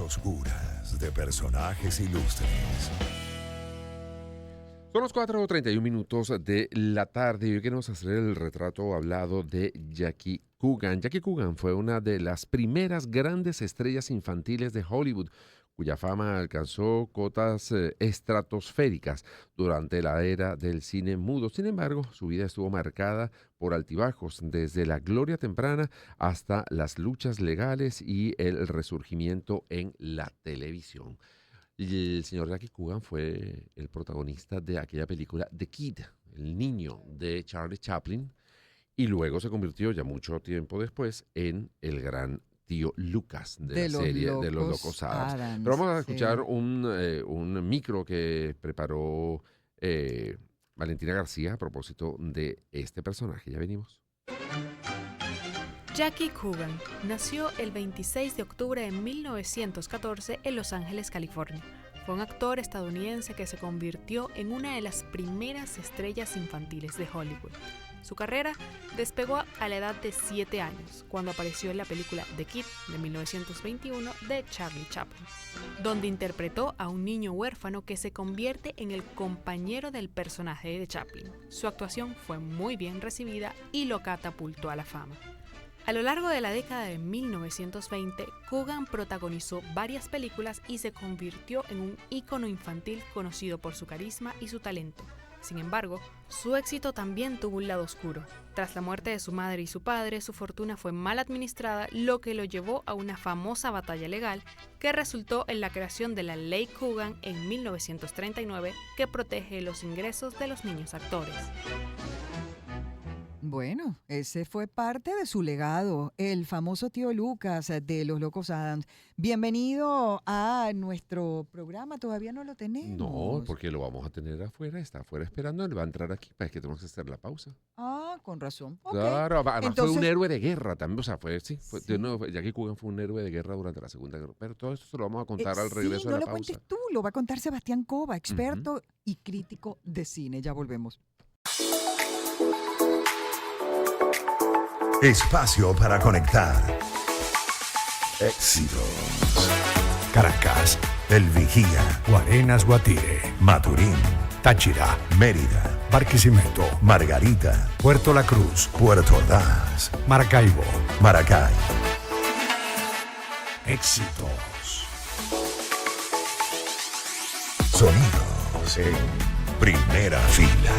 oscuras de personajes ilustres. Son los 4:31 de la tarde y hoy queremos hacer el retrato hablado de Jackie Coogan. Jackie Coogan fue una de las primeras grandes estrellas infantiles de Hollywood, cuya fama alcanzó cotas estratosféricas durante la era del cine mudo. Sin embargo, su vida estuvo marcada por altibajos, desde la gloria temprana hasta las luchas legales y el resurgimiento en la televisión. Y el señor Jackie Coogan fue el protagonista de aquella película The Kid, el niño de Charlie Chaplin, y luego se convirtió ya mucho tiempo después en el gran tío Lucas de la serie de los Locos Adams. Pero vamos a escuchar un micro que preparó Valentina García a propósito de este personaje. Ya venimos. Jackie Coogan nació el 26 de octubre de 1914 en Los Ángeles, California. Fue un actor estadounidense que se convirtió en una de las primeras estrellas infantiles de Hollywood. Su carrera despegó a la edad de 7 años, cuando apareció en la película The Kid de 1921 de Charlie Chaplin, donde interpretó a un niño huérfano que se convierte en el compañero del personaje de Chaplin. Su actuación fue muy bien recibida y lo catapultó a la fama. A lo largo de la década de 1920, Coogan protagonizó varias películas y se convirtió en un ícono infantil conocido por su carisma y su talento. Sin embargo, su éxito también tuvo un lado oscuro. Tras la muerte de su madre y su padre, su fortuna fue mal administrada, lo que lo llevó a una famosa batalla legal que resultó en la creación de la Ley Coogan en 1939, que protege los ingresos de los niños actores. Bueno, ese fue parte de su legado, el famoso tío Lucas de los Locos Adams. Bienvenido a nuestro programa, todavía no lo tenemos. No, porque lo vamos a tener afuera, está afuera esperando, él va a entrar aquí, es que tenemos que hacer la pausa. Ah, con razón. Okay. Claro, además entonces, fue un héroe de guerra también, o sea, sí. Sí. Jackie Coogan fue un héroe de guerra durante la Segunda Guerra, pero todo esto se lo vamos a contar al regreso de la no lo pausa. cuentes tú, lo va a contar Sebastián Cova, experto y crítico de cine. Ya volvemos. Espacio para conectar. Éxitos. Caracas, El Vigía, Guarenas, Guatire, Maturín, Táchira, Mérida, Barquisimeto, Margarita, Puerto La Cruz, Puerto Ordaz, Maracaibo. Maracay. Éxitos. Sonidos en primera fila.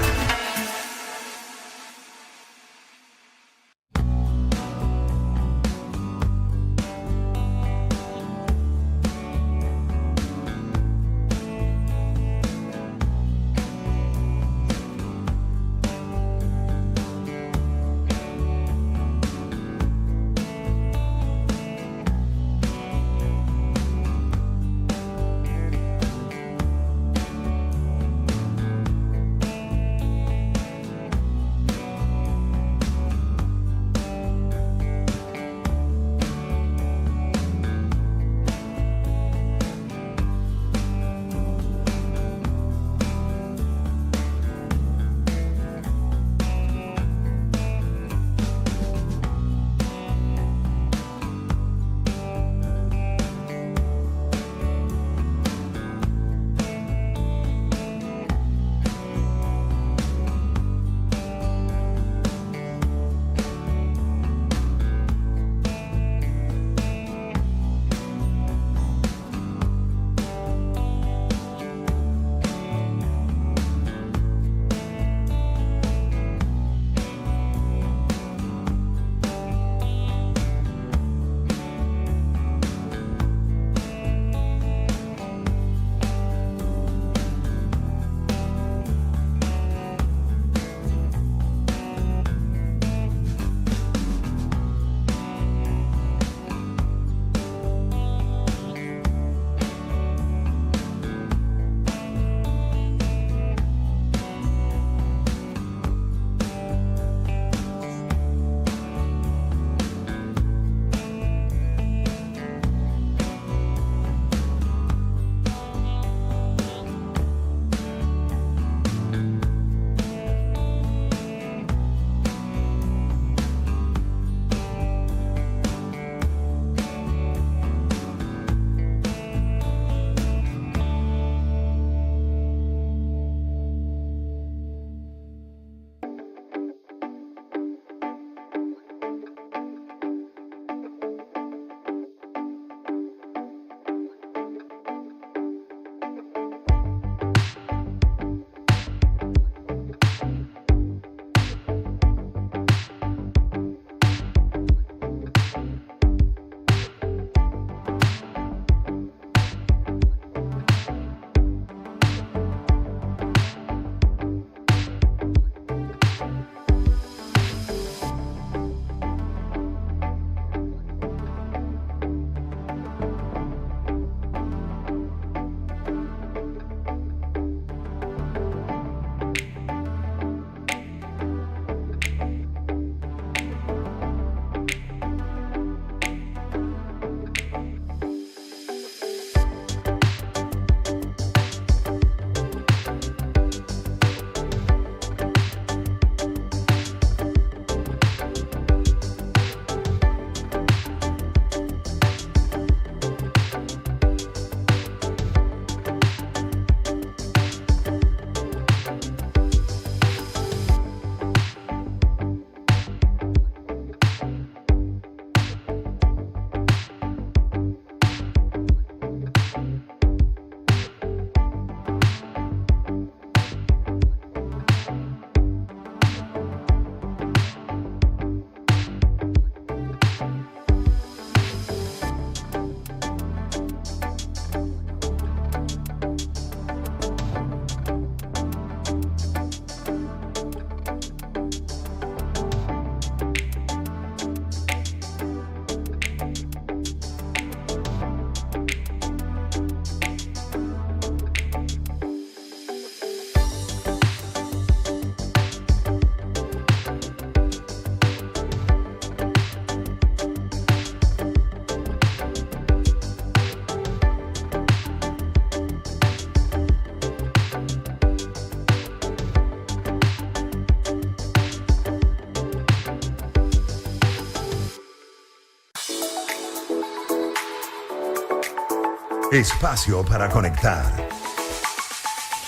Espacio para conectar.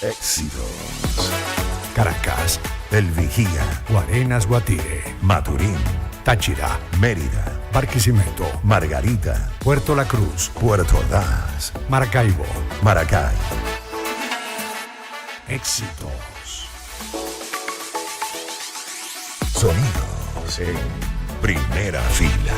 Éxitos. Caracas, El Vigía, Guarenas, Guatire, Maturín, Táchira, Mérida, Barquisimeto, Margarita, Puerto La Cruz, Puerto Ordaz, Maracaibo. Maracay. Éxitos. Sonidos en primera fila.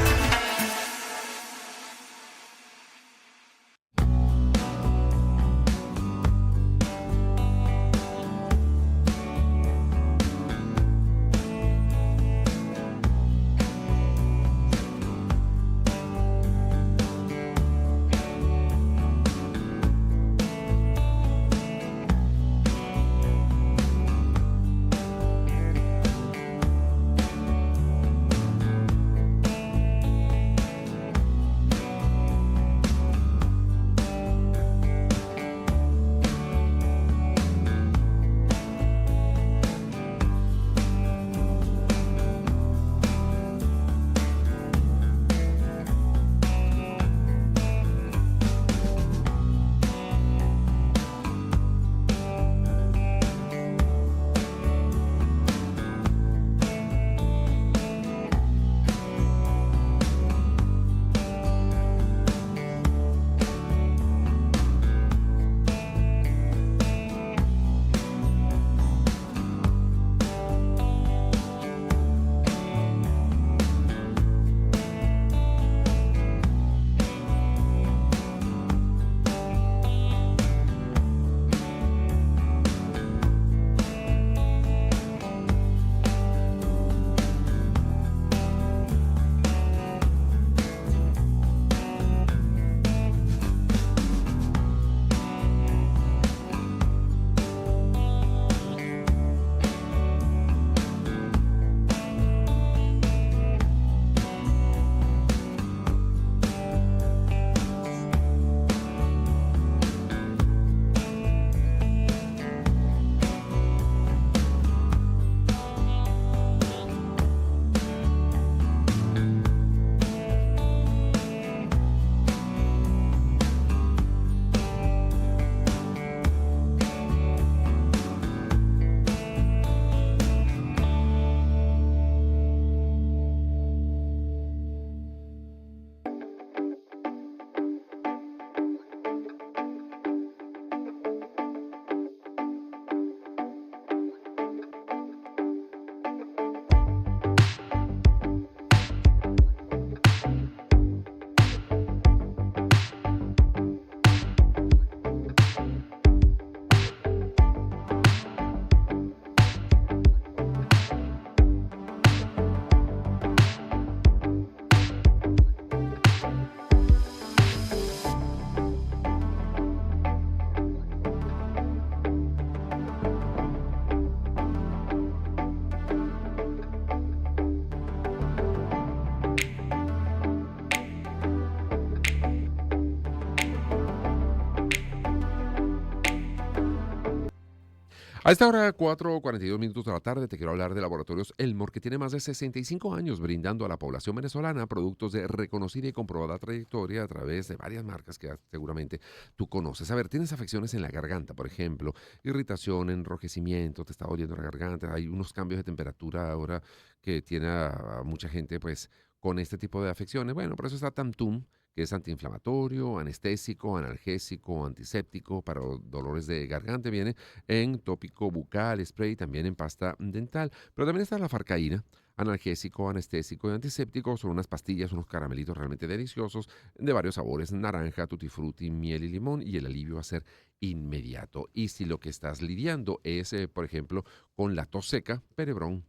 A esta hora, 4:42 minutos de la tarde, te quiero hablar de Laboratorios Elmore, que tiene más de 65 años brindando a la población venezolana productos de reconocida y comprobada trayectoria a través de varias marcas que seguramente tú conoces. A ver, tienes afecciones en la garganta, por ejemplo, irritación, enrojecimiento, te está doliendo la garganta, hay unos cambios de temperatura ahora que tiene a mucha gente pues con este tipo de afecciones. Bueno, por eso está Tantum, que es antiinflamatorio, anestésico, analgésico, antiséptico para dolores de garganta. Viene en tópico bucal, spray, también en pasta dental. Pero también está la farcaína, analgésico, anestésico y antiséptico. Son unas pastillas, unos caramelitos realmente deliciosos de varios sabores: naranja, tutti frutti, miel y limón. Y el alivio va a ser inmediato. Y si lo que estás lidiando es, por ejemplo, con la tos seca, Perebrón,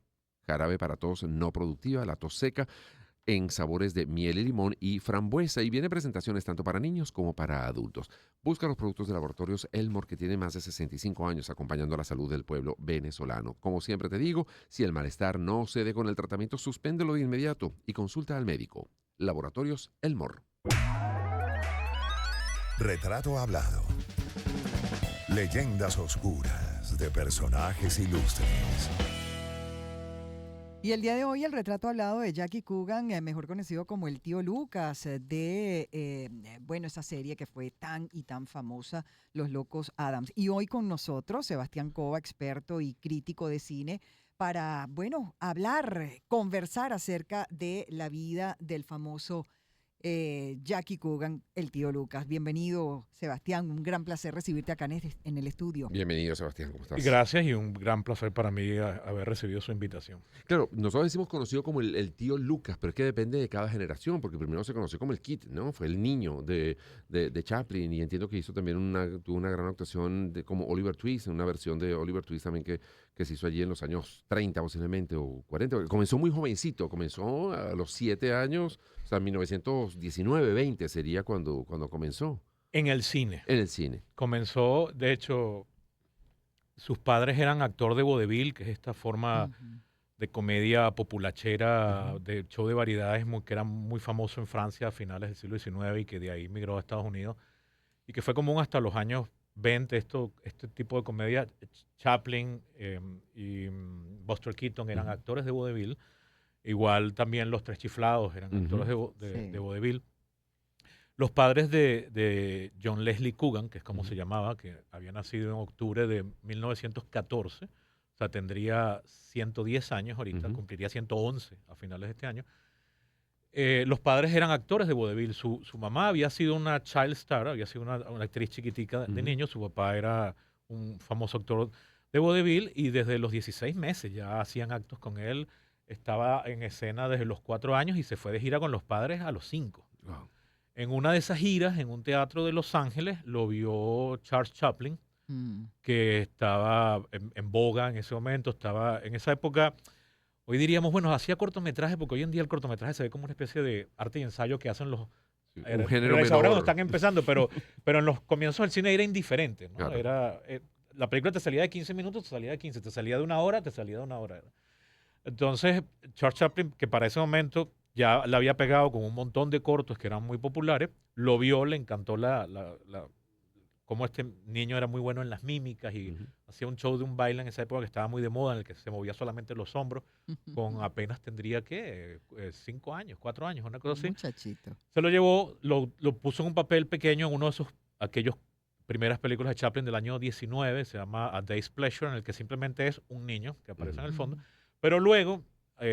jarabe para tos no productiva, la tos seca, en sabores de miel y limón y frambuesa, y viene presentaciones tanto para niños como para adultos. Busca los productos de Laboratorios Elmore, que tiene más de 65 años acompañando la salud del pueblo venezolano. Como siempre te digo, si el malestar no cede con el tratamiento, suspéndelo de inmediato y consulta al médico. Laboratorios Elmore. Retrato hablado. Leyendas oscuras de personajes ilustres. Y el día de hoy el retrato hablado de Jackie Coogan, mejor conocido como el tío Lucas, bueno, esa serie que fue tan y tan famosa, Los Locos Adams. Y hoy con nosotros, Sebastián Cova, experto y crítico de cine, para, bueno, hablar, conversar acerca de la vida del famoso Jackie Coogan, el tío Lucas. Bienvenido, Sebastián. Un gran placer recibirte acá en el estudio. Bienvenido, Sebastián, ¿cómo estás? Gracias y un gran placer para mí haber recibido su invitación. Claro, nosotros decimos conocido como el tío Lucas, pero es que depende de cada generación, porque primero se conoció como el Kid, ¿no? Fue el niño de Chaplin, y entiendo que hizo también tuvo una gran actuación como Oliver Twist, una versión de Oliver Twist también que se hizo allí en los años 30 posiblemente, o 40. Comenzó muy jovencito, comenzó a los 7 años, o sea, 1919, 20 sería cuando comenzó. En el cine. En el cine. Comenzó, de hecho, sus padres eran actor de vaudeville, que es esta forma de comedia populachera, de show de variedades que era muy famoso en Francia a finales del siglo XIX y que de ahí migró a Estados Unidos y que fue común hasta los años 20, este tipo de comedia. Chaplin y Buster Keaton eran actores de vaudeville. Igual también los Tres Chiflados eran actores de vaudeville. Los padres de John Leslie Coogan, que es como se llamaba, que había nacido en octubre de 1914, o sea, tendría 110 años ahorita, cumpliría 111 a finales de este año. Los padres eran actores de vaudeville. Su mamá había sido una child star, había sido una actriz chiquitica de niño. Su papá era un famoso actor de vaudeville y desde los 16 meses ya hacían actos con él. Estaba en escena desde los 4 años y se fue de gira con los padres a los 5. Wow. En una de esas giras, en un teatro de Los Ángeles, lo vio Charles Chaplin, que estaba en boga en ese momento. Estaba en esa época, hoy diríamos, bueno, hacía cortometraje, porque hoy en día el cortometraje se ve como una especie de arte y ensayo que hacen los... Un género ahora menor. cuando están empezando, pero en los comienzos del cine era indiferente, ¿no? Claro. La película te salía de 15 minutos, te salía de 15, te salía de 1 hora, te salía de 1 hora. Entonces, Charles Chaplin, que para ese momento ya la había pegado con un montón de cortos que eran muy populares, lo vio, le encantó cómo este niño era muy bueno en las mímicas y hacía un show de un baile en esa época que estaba muy de moda, en el que se movía solamente los hombros, con apenas tendría, ¿qué? 5 años, 4 años, una cosa así. Muchachito. Se lo llevó, lo puso en un papel pequeño en uno de aquellos primeras películas de Chaplin del año 19, se llama A Day's Pleasure, en el que simplemente es un niño que aparece en el fondo. Pero luego,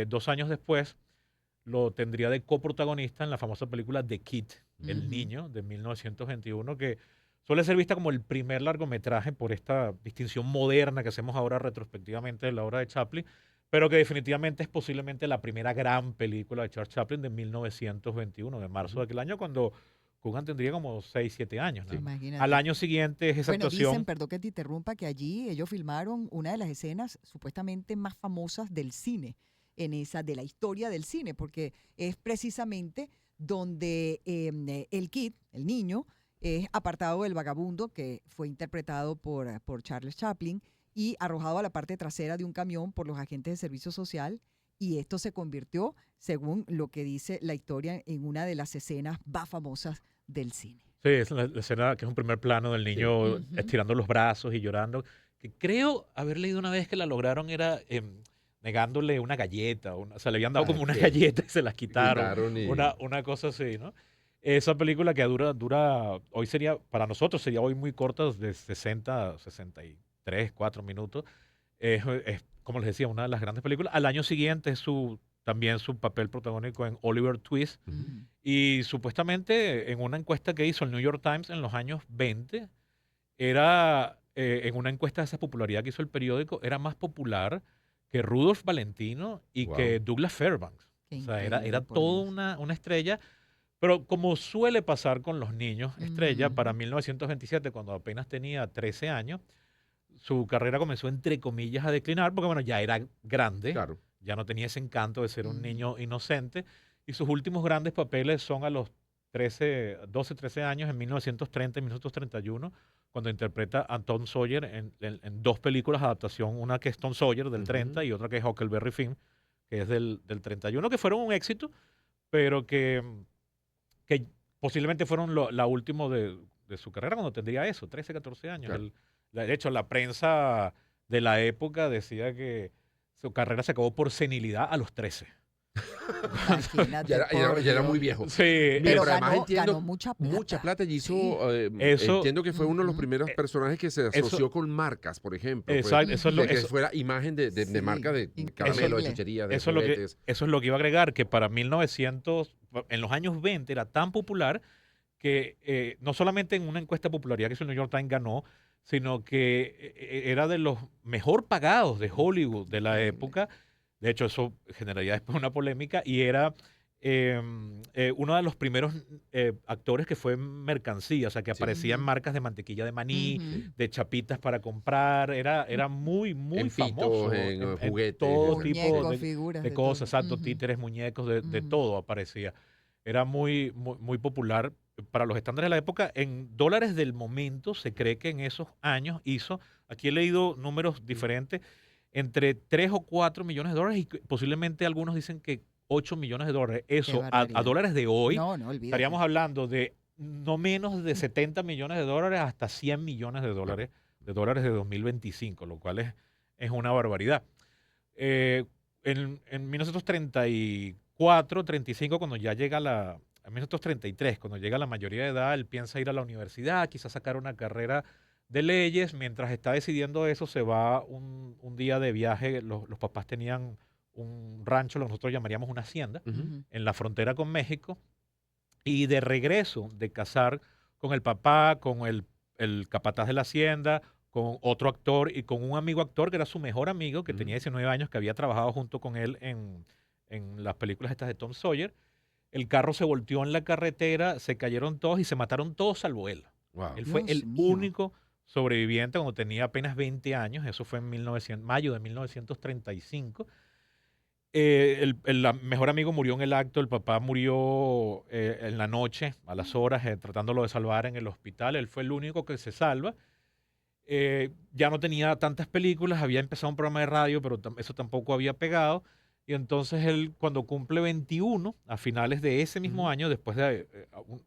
2 años después, lo tendría de coprotagonista en la famosa película The Kid, El Niño, de 1921, que suele ser vista como el primer largometraje por esta distinción moderna que hacemos ahora retrospectivamente de la obra de Chaplin, pero que definitivamente es posiblemente la primera gran película de Charles Chaplin de 1921, de marzo de aquel año, cuando Coogan tendría como 6, 7 años, ¿no? Imagínate. Al año siguiente es esa actuación. Dicen, perdón que te interrumpa, que allí ellos filmaron una de las escenas supuestamente más famosas del cine, de la historia del cine, porque es precisamente donde el Kid, el niño, es apartado del vagabundo, que fue interpretado por Charles Chaplin, y arrojado a la parte trasera de un camión por los agentes de servicio social, y esto se convirtió, según lo que dice la historia, en una de las escenas más famosas del cine. Sí, es la escena que es un primer plano del niño estirando los brazos y llorando, que creo haber leído una vez que la lograron era negándole una galleta, o sea, le habían dado como una galleta y se las quitaron, una cosa así, ¿no? Esa película que dura, hoy sería, para nosotros sería hoy muy corta, de 60, 63, 4 minutos, es como les decía, una de las grandes películas. Al año siguiente es también su papel protagónico en Oliver Twist. Y supuestamente en una encuesta que hizo el New York Times en los años 20, era en una encuesta de esa popularidad que hizo el periódico, era más popular que Rudolph Valentino y que Douglas Fairbanks. O sea, era toda una estrella. Pero como suele pasar con los niños estrella, para 1927, cuando apenas tenía 13 años, su carrera comenzó, entre comillas, a declinar, porque bueno, ya era grande, ya no tenía ese encanto de ser un niño inocente, y sus últimos grandes papeles son a los 12, 13 años, en 1930 y 1931, cuando interpreta a Tom Sawyer en 2 películas de adaptación, una que es Tom Sawyer del 30 y otra que es Huckleberry Finn, que es del 31, que fueron un éxito, pero que posiblemente fueron la última de su carrera cuando tendría eso, 13, 14 años. De hecho, la prensa de la época decía que su carrera se acabó por senilidad a los 13. Imagínate, Ya era por muy Dios. viejo. Sí, Mira, Pero pero además ganó, entiendo ganó mucha plata. mucha plata y hizo, Sí. Eso- entiendo que fue uno de los Ujú. primeros personajes que se eso- asoció con marcas, por ejemplo. exacto, eso es lo De que eso- fuera imagen de Sí, marca de increíble. caramelo, de chuchería, de eso es lo que, juguetes. eso es lo que iba a agregar, que para 1900, en los años 20 era tan popular que no solamente en una encuesta de popularidad que hizo el New York Times ganó, sino que era de los mejor pagados de Hollywood de la Increíble. época. De hecho, eso generaría después una polémica y era uno de los primeros actores que fue mercancía, o sea, que Sí. aparecía en Ujú. marcas de mantequilla de maní, Ujú. de chapitas para comprar, era muy, muy En famoso. pitos, en juguetes, todo en- tipo Muñecos, de, figuras, de de cosas, todo. exacto, Ujú. títeres, muñecos, de Ujú. todo aparecía. Era muy, muy, muy popular para los estándares de la época. En dólares del momento, se cree que en esos años hizo, aquí he leído números diferentes, entre 3 o 4 millones de dólares y posiblemente algunos dicen que 8 millones de dólares. Qué Eso, a barbaridad. dólares de hoy, No, no, olvídate. estaríamos hablando de no menos de 70 millones de dólares hasta 100 millones de dólares de 2025, lo cual es una barbaridad. En 1934, 35, cuando ya llega en 1933, cuando llega la mayoría de edad, él piensa ir a la universidad, quizás sacar una carrera de leyes. Mientras está decidiendo eso, se va un día de viaje. Los papás tenían un rancho, lo que nosotros llamaríamos una hacienda, Ujú. Ujú. en la frontera con México. Y de regreso de casar con el papá, con el capataz de la hacienda, con otro actor y con un amigo actor que era su mejor amigo, que tenía 19 años, que había trabajado junto con él en las películas estas de Tom Sawyer. El carro se volteó en la carretera, se cayeron todos y se mataron todos salvo él. Wow. Él fue Dios el mío. único sobreviviente cuando tenía apenas 20 años. Eso fue en mayo de 1935. El mejor amigo murió en el acto, el papá murió en la noche, a las horas, tratándolo de salvar en el hospital. Él fue el único que se salva. Ya no tenía tantas películas, había empezado un programa de radio, pero eso tampoco había pegado. Y entonces él, cuando cumple 21, a finales de ese mismo Ujú. año, después de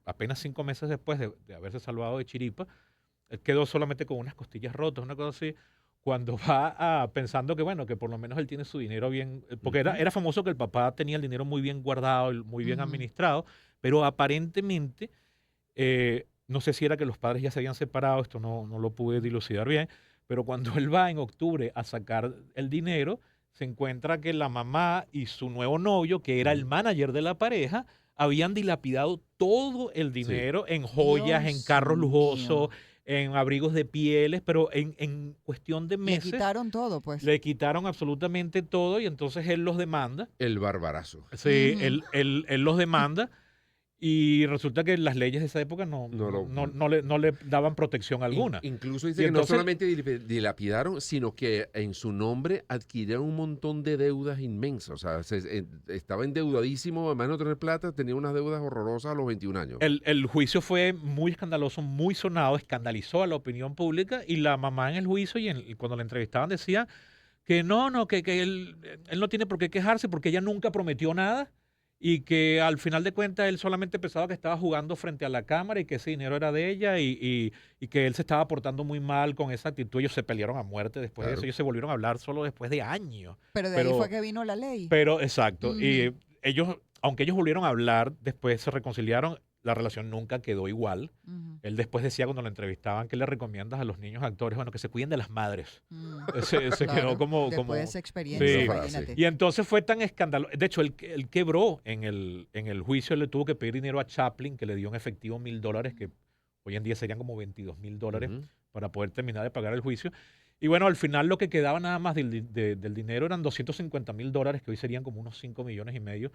apenas 5 meses después de haberse salvado de chiripa, él quedó solamente con unas costillas rotas, una cosa así, cuando va pensando que, bueno, que por lo menos él tiene su dinero bien, porque Ujú. era famoso que el papá tenía el dinero muy bien guardado, y muy bien Ujú. administrado, pero aparentemente, no sé si era que los padres ya se habían separado, esto no lo pude dilucidar bien, pero cuando él va en octubre a sacar el dinero, se encuentra que la mamá y su nuevo novio, que era el Ujú. manager de la pareja, habían dilapidado todo el Sí. dinero en joyas, en Dios carros lujosos, mío. en abrigos de pieles, pero en cuestión de Le meses quitaron todo, pues. le quitaron absolutamente todo y entonces él los demanda. El barbarazo. Sí, Ujú. él los demanda y resulta que las leyes de esa época no le daban protección alguna. Incluso dice Y que no entonces- solamente dilapidaron, sino que en su nombre adquirieron un montón de deudas inmensas. O sea, estaba endeudadísimo, además de no tener plata, tenía unas deudas horrorosas a los 21 años. El juicio fue muy escandaloso, muy sonado, escandalizó a la opinión pública y la mamá en el juicio y cuando la entrevistaban decía que que él no tiene por qué quejarse porque ella nunca prometió nada y que al final de cuentas él solamente pensaba que estaba jugando frente a la cámara y que ese dinero era de ella y que él se estaba portando muy mal con esa actitud. Ellos se pelearon a muerte después de Claro. eso. Ellos se volvieron a hablar solo después de años. Pero de ahí Pero- fue que vino la ley. Pero exacto. Ujú. Y aunque ellos volvieron a hablar, después se reconciliaron, la relación nunca quedó igual. Ujú. Él después decía cuando lo entrevistaban que le recomiendas a los niños actores, bueno, que se cuiden de las madres. Mm. Se quedó Claro, como... después de esa experiencia, Sí. imagínate. Y entonces fue tan escandaloso. De hecho, él quebró en el juicio, le tuvo que pedir dinero a Chaplin, que le dio en efectivo $1,000, que hoy en día serían como $22,000 Ujú. para poder terminar de pagar el juicio. Y bueno, al final lo que quedaba nada más del dinero eran $250,000, que hoy serían como unos 5,5 millones.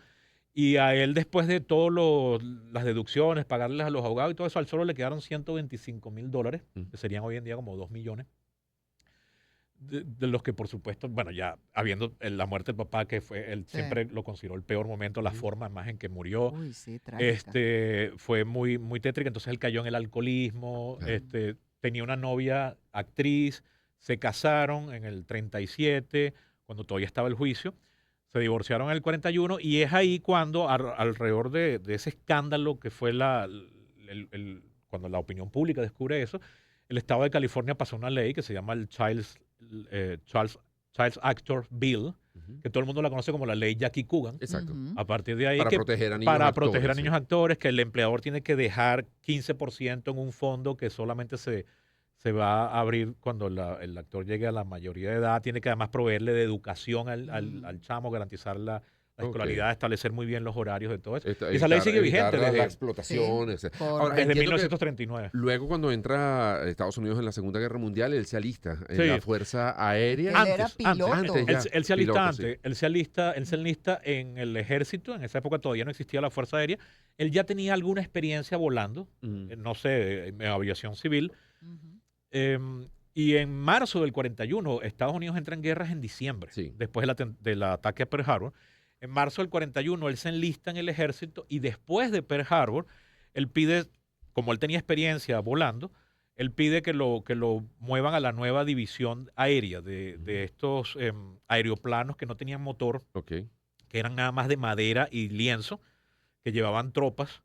Y a él, después de todas las deducciones, pagarles a los abogados y todo eso, al solo le quedaron $125,000, que serían hoy en día como 2 millones. De los que, por supuesto, bueno, ya habiendo la muerte del papá, que fue, él Sí. siempre lo consideró el peor momento, la Ujú. forma más en que murió, Uy, sí, trágica. fue muy, muy tétrica. Entonces él cayó en el alcoholismo, Claro. tenía una novia actriz, se casaron en el 37, cuando todavía estaba el juicio, se divorciaron en el 41 y es ahí cuando alrededor de ese escándalo que fue cuando la opinión pública descubre eso, el estado de California pasó una ley que se llama el Child Actor Bill, que todo el mundo la conoce como la ley Jackie Coogan. Exacto. Ujú. A partir de ahí, Para que proteger a niños para actores, proteger a sí. niños actores, que el empleador tiene que dejar 15% en un fondo que solamente se va a abrir cuando el actor llegue a la mayoría de edad. Tiene que además proveerle de educación al chamo, garantizar la Ok. escolaridad, establecer muy bien los horarios de todo eso. Esta- Y esa ley evitar- sigue evitar vigente la desde, explotación. etc. Ahora, correcto. desde entiendo que 1939. luego cuando entra a Estados Unidos en la Segunda Guerra Mundial, él se alista en Sí. la Fuerza Aérea. Él era piloto. antes ya. Él se alista Piloto, sí. antes, él se alista en el ejército, en esa época todavía no existía la Fuerza Aérea, él ya tenía alguna experiencia volando, Mm. no sé, en aviación civil, Ujú. y en marzo del 41, Estados Unidos entra en guerras en diciembre, Sí. después del ataque a Pearl Harbor. En marzo del 41, él se enlista en el ejército y después de Pearl Harbor, él pide, como él tenía experiencia volando, él pide que lo muevan a la nueva división aérea de estos aeroplanos que no tenían motor, Ok. que eran nada más de madera y lienzo, que llevaban tropas.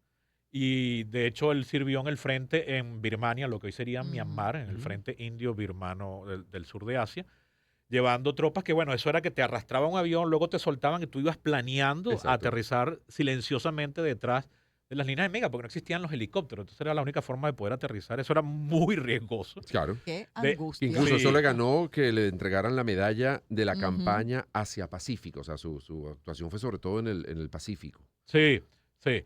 Y de hecho él sirvió en el frente en Birmania, lo que hoy sería Mm. Myanmar, en el Ujú. frente indio birmano del sur de Asia, llevando tropas que, bueno, eso era que te arrastraba un avión, luego te soltaban y tú ibas planeando Exacto. a aterrizar silenciosamente detrás de las líneas de mega, porque no existían los helicópteros. Entonces era la única forma de poder aterrizar. Eso era muy riesgoso. Claro. Qué De- angustia. Incluso Sí. eso le ganó que le entregaran la medalla de la Ujú. campaña Asia-Pacífico. O sea, su actuación fue sobre todo en el Pacífico. Sí, sí.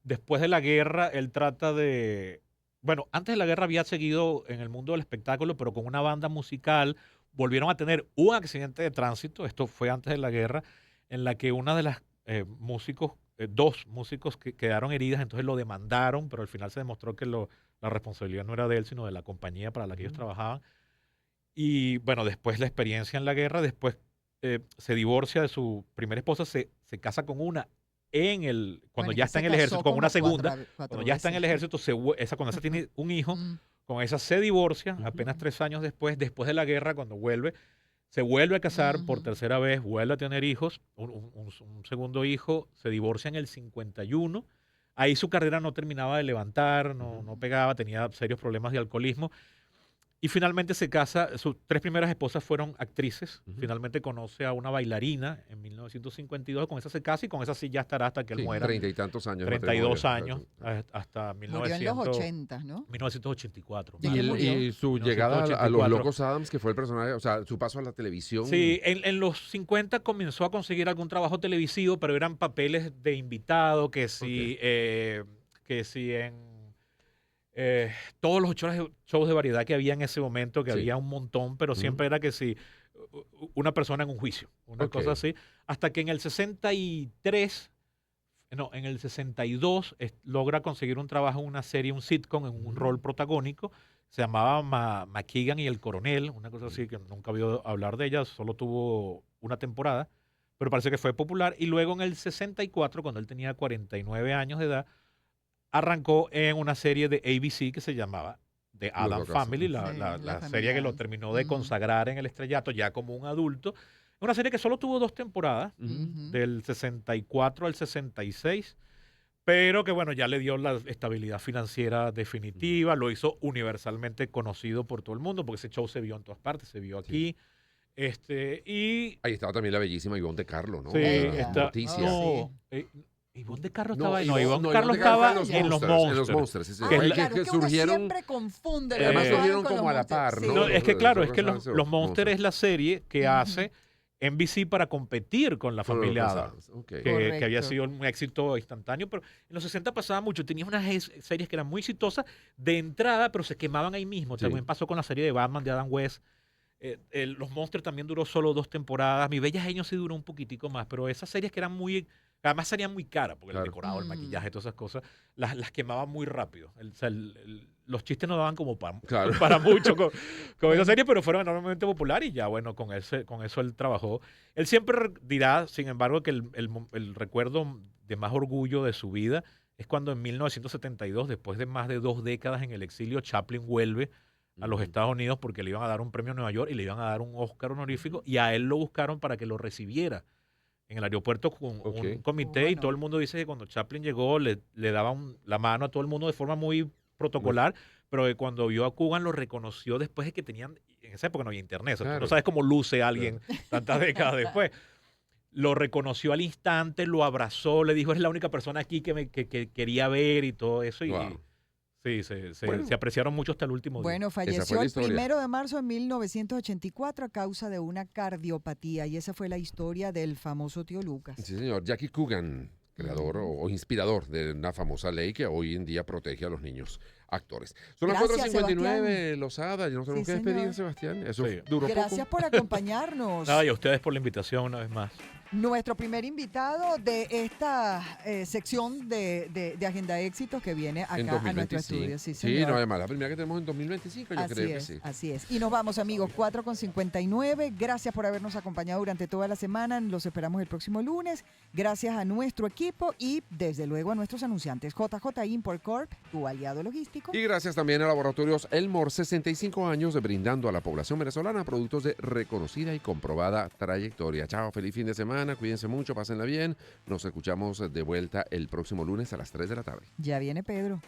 Después de la guerra, él trata de... Bueno, antes de la guerra había seguido en el mundo del espectáculo, pero con una banda musical. Volvieron a tener un accidente de tránsito, esto fue antes de la guerra, en la que una de las dos músicos que quedaron heridas, entonces lo demandaron, pero al final se demostró que la responsabilidad no era de él, sino de la compañía para la que ellos trabajaban. Y bueno, después la experiencia en la guerra, después se divorcia de su primera esposa, se casa con una cuando Bueno, ya que está se en el casó ejército, con como una segunda, cuatro cuando ya está en el veces. ejército, cuando esa tiene un hijo, Mm. con esa se divorcia, Ujú. apenas 3 años después de la guerra, cuando vuelve, se vuelve a casar por Ujú. tercera vez, vuelve a tener hijos, un segundo hijo, se divorcia en el 51. Ahí su carrera no terminaba de levantar, no pegaba, tenía serios problemas de alcoholismo. Y finalmente se casa, sus 3 primeras esposas fueron actrices. Ujú. Finalmente conoce a una bailarina en 1952, con esa se casa y con esa sí ya estará hasta que él Sí, muera. 30 y tantos años. de 32 matrimonio. años, hasta Murió en los 80, ¿no? 1984. Ya Y, que el- murió. y su llegada a los 1984. Locos Adams, que fue el personaje, o sea, su paso a la televisión. Sí, en los 50 comenzó a conseguir algún trabajo televisivo, pero eran papeles de invitado, que si en todos los shows de variedad que había en ese momento, que Sí. había un montón, pero Ujú. siempre era que si una persona en un juicio, una Ok. cosa así, hasta que en el 63, no, en el 62 logra conseguir un trabajo en una serie, un sitcom, en un rol protagónico. Se llamaba McKeegan y el Coronel, una cosa así que nunca había oído hablar de ella, solo tuvo una temporada, pero parece que fue popular. Y luego en el 64, cuando él tenía 49 años de edad, arrancó en una serie de ABC que se llamaba The Adam Locos Family, Adams. Sí, la la serie que lo familia. terminó de Ujú. consagrar en el estrellato ya como un adulto. Una serie que solo tuvo 2 temporadas, Ujú. Ujú. del 64 al 66, pero que bueno, ya le dio la estabilidad financiera definitiva, lo hizo universalmente conocido por todo el mundo, porque ese show se vio en todas partes, se vio aquí. Y Ahí estaba también la bellísima Ivonne de Carlo, ¿no? sí, Ella. está. Noticias. No, Sí. Ivonne de Carlo No, estaba ahí. No, Ivonne- Ivonne no, Carlo Ivonne de Carlo estaba estaba en los En los Monsters. Monsters, sí, sí. Ah, que es la- claro, que es que uno surgieron. siempre confunde Además los surgieron Monsters con como a la los Monsters. par, Sí. ¿no? No, es que claro, es que Los Los Monsters es la serie que Ujú. hace NBC para competir con la Con los familia Locos Addams, Adams, ok. que había Correcto. sido un éxito instantáneo, pero en los 60 pasaba mucho. Tenías unas series que eran muy exitosas de entrada, pero se quemaban ahí mismo. Sí. También pasó con la serie de Batman de Adam West. Los Monsters también duró solo 2 temporadas. Mi Bella Genio sí duró un poquitico más, pero esas series que eran además salían muy caras, porque Claro. el decorado, el Mm. maquillaje, todas esas cosas, las quemaban muy rápido. O sea, los chistes no daban como Claro. para mucho con esa serie, pero fueron enormemente populares y ya, bueno, con eso él trabajó. Él siempre dirá, sin embargo, que el recuerdo de más orgullo de su vida es cuando en 1972, después de más de 2 décadas en el exilio, Chaplin vuelve a los Ujú. Estados Unidos porque le iban a dar un premio en Nueva York y le iban a dar un Oscar honorífico, y a él lo buscaron para que lo recibiera en el aeropuerto con Ok. un comité, y Bueno. todo el mundo dice que cuando Chaplin llegó le daban la mano a todo el mundo de forma muy protocolar, pero que cuando vio a Coogan lo reconoció después de que tenían en esa época no había internet, o sea, tú Claro. no sabes cómo luce alguien tantas décadas después. Lo reconoció al instante, lo abrazó, le dijo, eres la única persona aquí que quería ver y todo eso. Y Wow. sí, Bueno. se apreciaron mucho hasta el último día. Bueno, fue falleció la el historia. 1 de marzo de 1984 a causa de una cardiopatía y esa fue la historia del famoso tío Lucas. Sí, señor. Jackie Coogan, creador o inspirador de una famosa ley que hoy en día protege a los niños actores. Son las Gracias, 4:59, Lozada. Ya nos tenemos Sí, que despedir, señor. Sebastián. Eso Sí. duró Gracias poco. por acompañarnos. Nada, y a ustedes por la invitación una vez más. Nuestro primer invitado de esta sección de Agenda Éxitos que viene acá En a nuestro 2025. estudio. Sí, Sí, señor. no, además, la primera que tenemos en 2025, yo Así creo que es, sí. así es. Y nos vamos, amigos, 4:59. Gracias por habernos acompañado durante toda la semana. Los esperamos el próximo lunes. Gracias a nuestro equipo y, desde luego, a nuestros anunciantes. JJ Import Corp, tu aliado logístico. Y gracias también a Laboratorios Elmore, 65 años brindando a la población venezolana productos de reconocida y comprobada trayectoria. Chao, feliz fin de semana, cuídense mucho, pásenla bien. Nos escuchamos de vuelta el próximo lunes a las 3 de la tarde. Ya viene Pedro.